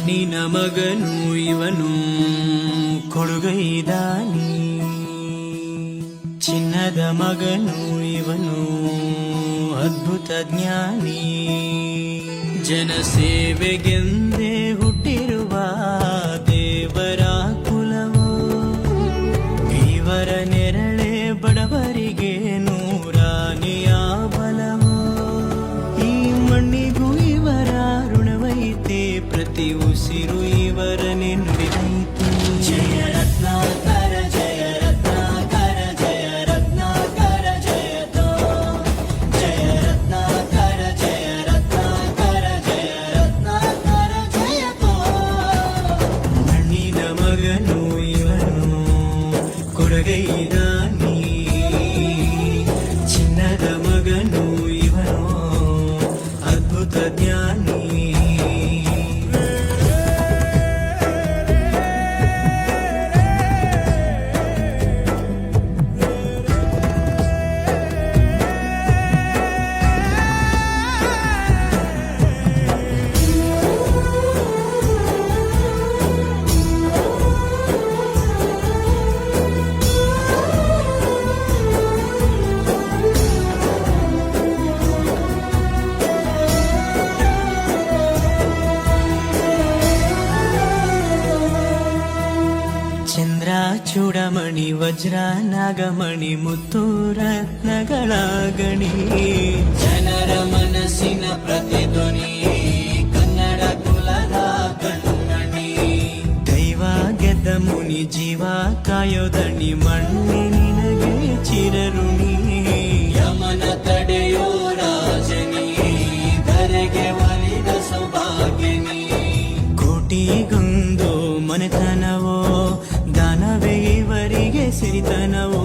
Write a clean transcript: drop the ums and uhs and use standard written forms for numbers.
ನಿನ್ನ ಮಗನು ಇವನು ಕೊಡುಗೈದಾನಿ, ಚಿನ್ನದ ಮಗನು ಇವನು ಅದ್ಭುತ ಜ್ಞಾನಿ. ಜನಸೇವೆಗೆಂದೇ ಹುಟ್ಟಿರುವ ದೇವರ ಕುಲವೋ, ಇವರ ನೆರಳೆ ಬಡವರಿಗೆ ನೂರಾನೆಯ ಬಲವೋ. ಈ ಮಣ್ಣಿಗೂ ಇವರ ಋಣವೈತೆ, ಪ್ರತಿ ಉಸಿರು ಇವರನ್ನೇ ನುಡಿದೈತೆ. ಜಯ ರತ್ನಾಕರ ಜಯ ರತ್ನಾಕರ ಜಯ ರತ್ನಾಕರ ಜಯತೋ, ಜಯ ರತ್ನಾಕರ ಜಯ ರತ್ನಾಕರ ಜಯ ರತ್ನಾಕರ ಜಯತೋ. ಮಣ್ಣಿನ ಮಗನು ಇವನು ಕೊಡುಗೈದಾನಿ, ಚಿನ್ನದ ಮಗನು ಇವನು ಅದ್ಭುತ ಜ್ಞಾನಿ. ಚಂದ್ರ ಚೂಡಮಣಿ ವಜ್ರ ನಾಗಮಣಿ ಮುತ್ತು ರತ್ನಗಳ ಗಣಿ, ಜನರ ಮನಸ್ಸಿನ ಪ್ರತಿಧ್ವನಿ ಕನ್ನಡ ಕುಲದ ಕಣ್ಣಣಿ. ದೈವ ಗೆದ್ದ ಮುನಿ ಜೀವ ಕಾಯೋದಣಿ, ಮಣ್ಣಿ ನಿನಗೆ ಚಿರಋಣಿ. ಯಮನ ತಡೆಯೋ ರಾಜನಿ, ಧರೆಗೆ ಒಲಿದ ಸೌಭಾಗ್ಯನಿ. ಕೋಟಿಗೊಂದು ಮನೆತನವೋ, ದಾನವೇ ಇವರಿಗೆ ಸಿರಿತನವೋ.